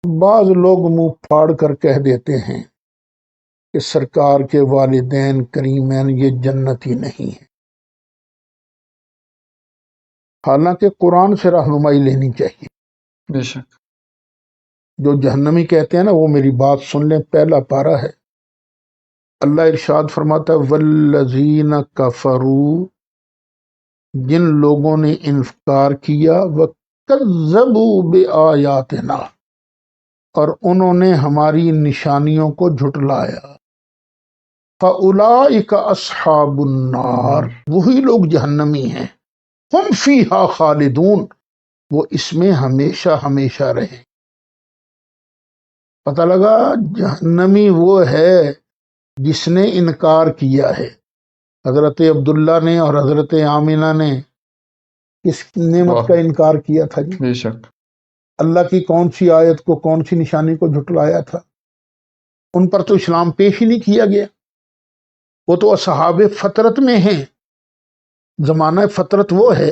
بعض لوگ منہ پھاڑ کر کہہ دیتے ہیں کہ سرکار کے والدین کریمین یہ جنتی نہیں ہے، حالانکہ قرآن سے رہنمائی لینی چاہیے۔ بے شک جو جہنمی کہتے ہیں نا، وہ میری بات سن لیں، پہلا پارہ ہے، اللہ ارشاد فرماتا ہے والذین کفروا، جن لوگوں نے انکار کیا، وکذبوا بآیاتنا، اور انہوں نے ہماری نشانیوں کو جھٹلایا، فَأُولَئِکَ أَصْحَابُ النَّارِ، وہی لوگ جہنمی ہیں، ہم فیہا خالدون، وہ اس میں ہمیشہ ہمیشہ رہیں۔ پتہ لگا جہنمی وہ ہے جس نے انکار کیا ہے۔ حضرت عبداللہ نے اور حضرت آمینہ نے اس نعمت کا انکار کیا تھا جی؟ بے شک اللہ کی کون سی آیت کو، کون سی نشانی کو جھٹلایا تھا؟ ان پر تو اسلام پیش ہی نہیں کیا گیا، وہ تو اصحاب فطرت میں ہیں۔ زمانہ فطرت وہ ہے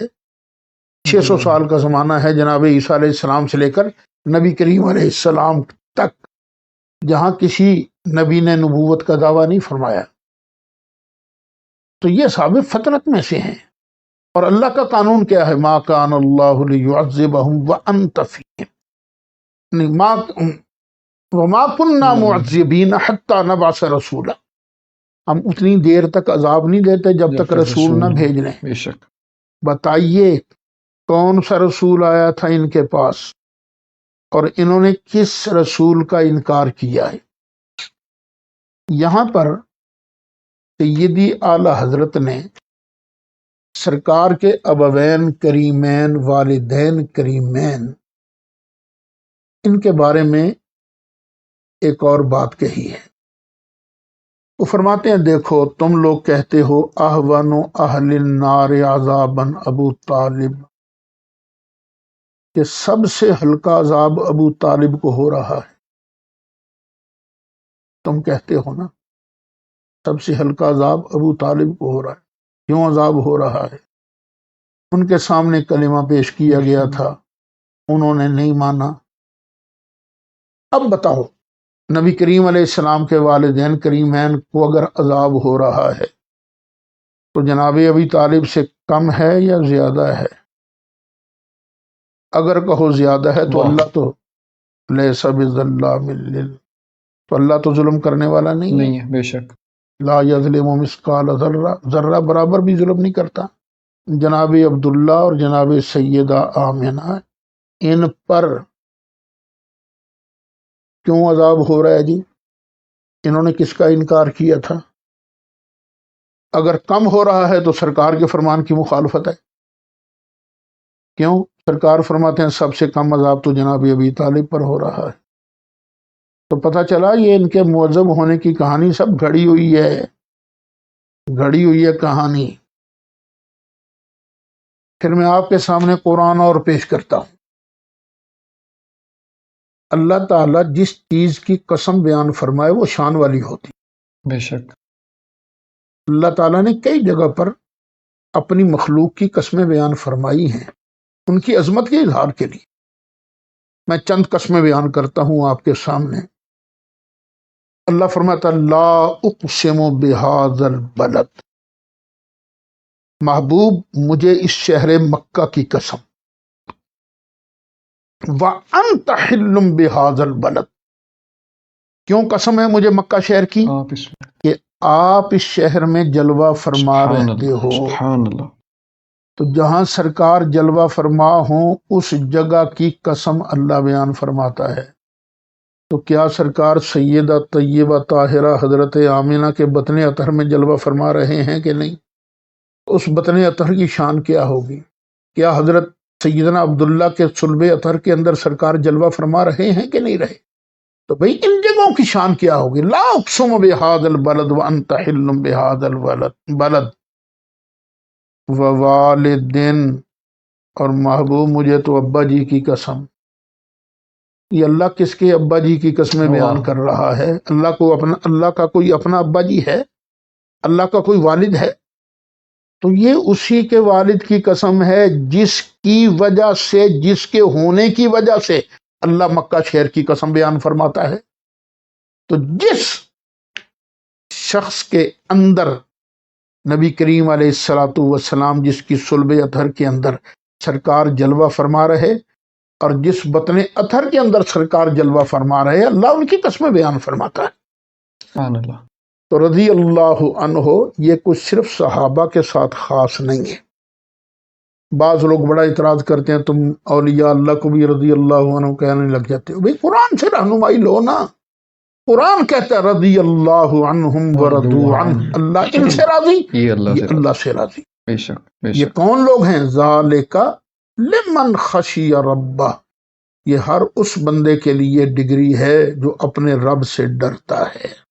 600 سال کا زمانہ ہے جناب عیسیٰ علیہ السلام سے لے کر نبی کریم علیہ السلام تک، جہاں کسی نبی نے نبوت کا دعویٰ نہیں فرمایا، تو یہ اصحاب فطرت میں سے ہیں۔ اور اللہ کا قانون کیا ہے؟ ما کان اللہ لیعذبہم وانت فیہم، وما کننا معذبین حتی نبعث رسولا، ہم اتنی دیر تک عذاب نہیں دیتے جب تک رسول نہ بھیج لیں۔ بے شک بتائیے کون سا رسول آیا تھا ان کے پاس، اور انہوں نے کس رسول کا انکار کیا ہے؟ یہاں پر سیدی اعلی حضرت نے سرکار کے ابوین کریمین، والدین کریمین، ان کے بارے میں ایک اور بات کہی ہے۔ وہ فرماتے ہیں دیکھو تم لوگ کہتے ہو اہون اہل النار عذابا ابو طالب، کہ سب سے ہلکا عذاب ابو طالب کو ہو رہا ہے۔ تم کہتے ہو نا سب سے ہلکا عذاب ابو طالب کو ہو رہا ہے۔ کیوں عذاب ہو رہا ہے؟ ان کے سامنے کلمہ پیش کیا گیا تھا، انہوں نے نہیں مانا۔ اب بتاؤ نبی کریم علیہ السلام کے والدین کریمین کو اگر عذاب ہو رہا ہے تو جناب ابی طالب سے کم ہے یا زیادہ ہے؟ اگر کہو زیادہ ہے تو اللہ تو لیس بظلام تو اللہ تو ظلم کرنے والا نہیں ہے۔ بے شک لا یظلم مثقال ذرہ، ذرہ برابر بھی ظلم نہیں کرتا۔ جناب عبداللہ اور جناب سیدہ آمنہ، ان پر کیوں عذاب ہو رہا ہے جی؟ انہوں نے کس کا انکار کیا تھا؟ اگر کم ہو رہا ہے تو سرکار کے فرمان کی مخالفت ہے۔ کیوں؟ سرکار فرماتے ہیں سب سے کم عذاب تو جناب ابی طالب پر ہو رہا ہے۔ تو پتہ چلا یہ ان کے معذب ہونے کی کہانی سب گھڑی ہوئی ہے، گھڑی ہوئی ہے کہانی۔ پھر میں آپ کے سامنے قرآن اور پیش کرتا ہوں۔ اللہ تعالیٰ جس چیز کی قسم بیان فرمائے وہ شان والی ہوتی۔ بے شک اللہ تعالیٰ نے کئی جگہ پر اپنی مخلوق کی قسمیں بیان فرمائی ہیں ان کی عظمت کے اظہار کے لیے۔ میں چند قسمیں بیان کرتا ہوں آپ کے سامنے۔ اللہ فرماتا لا اقسم بہذا البلد، محبوب مجھے اس شہر مکہ کی قسم، وانت حل بہذا البلد، کیوں قسم ہے مجھے مکہ شہر کی؟ کہ آپ اس شہر میں جلوہ فرما رہتے ہو۔ سبحان اللہ۔ تو جہاں سرکار جلوہ فرما ہوں اس جگہ کی قسم اللہ بیان فرماتا ہے۔ تو کیا سرکار سیدہ طیبہ طاہرہ حضرت آمینہ کے بطن اطہر میں جلوہ فرما رہے ہیں کہ نہیں؟ اس بطن اطہر کی شان کیا ہوگی؟ کیا حضرت سیدنا عبداللہ کے صلب اطہر کے اندر سرکار جلوہ فرما رہے ہیں کہ نہیں رہے؟ تو بھئی ان جگہوں کی شان کیا ہوگی؟ لا اقسم بہذا البلد وانت حل بہذا البلد ووالدین، اور محبوب مجھے تو ابا جی کی قسم۔ یہ اللہ کس کے ابا جی کی قسمیں بیان کر رہا ہے؟ اللہ کا کوئی اپنا ابا جی ہے؟ اللہ کا کوئی والد ہے؟ تو یہ اسی کے والد کی قسم ہے جس کی وجہ سے، جس کے ہونے کی وجہ سے اللہ مکہ شہر کی قسم بیان فرماتا ہے۔ تو جس شخص کے اندر نبی کریم علیہ الصلوۃ والسلام جس کی صلب اطہر کے اندر سرکار جلوہ فرما رہے اور جس بطن اطہر کے اندر سرکار جلوہ فرما رہے، اللہ ان کی قسمیں بیان فرماتا ہے۔ سبحان اللہ۔ تو رضی اللہ عنہ یہ کچھ صرف صحابہ کے ساتھ خاص نہیں ہے۔ بعض لوگ بڑا اعتراض کرتے ہیں تم اولیاء اللہ کو بھی رضی اللہ عنہ کہنے لگ جاتے ہو۔ بھئی قرآن سے رہنمائی لو نا، قرآن کہتا ہے رضی اللہ عنہم ورضوا عنہ، اللہ ان سے راضی، یہ اللہ سے راضی۔ بے شک بے یہ شک۔ کون لوگ ہیں؟ ذالک لمن خشی ربہ، یہ ہر اس بندے کے لیے ڈگری ہے جو اپنے رب سے ڈرتا ہے۔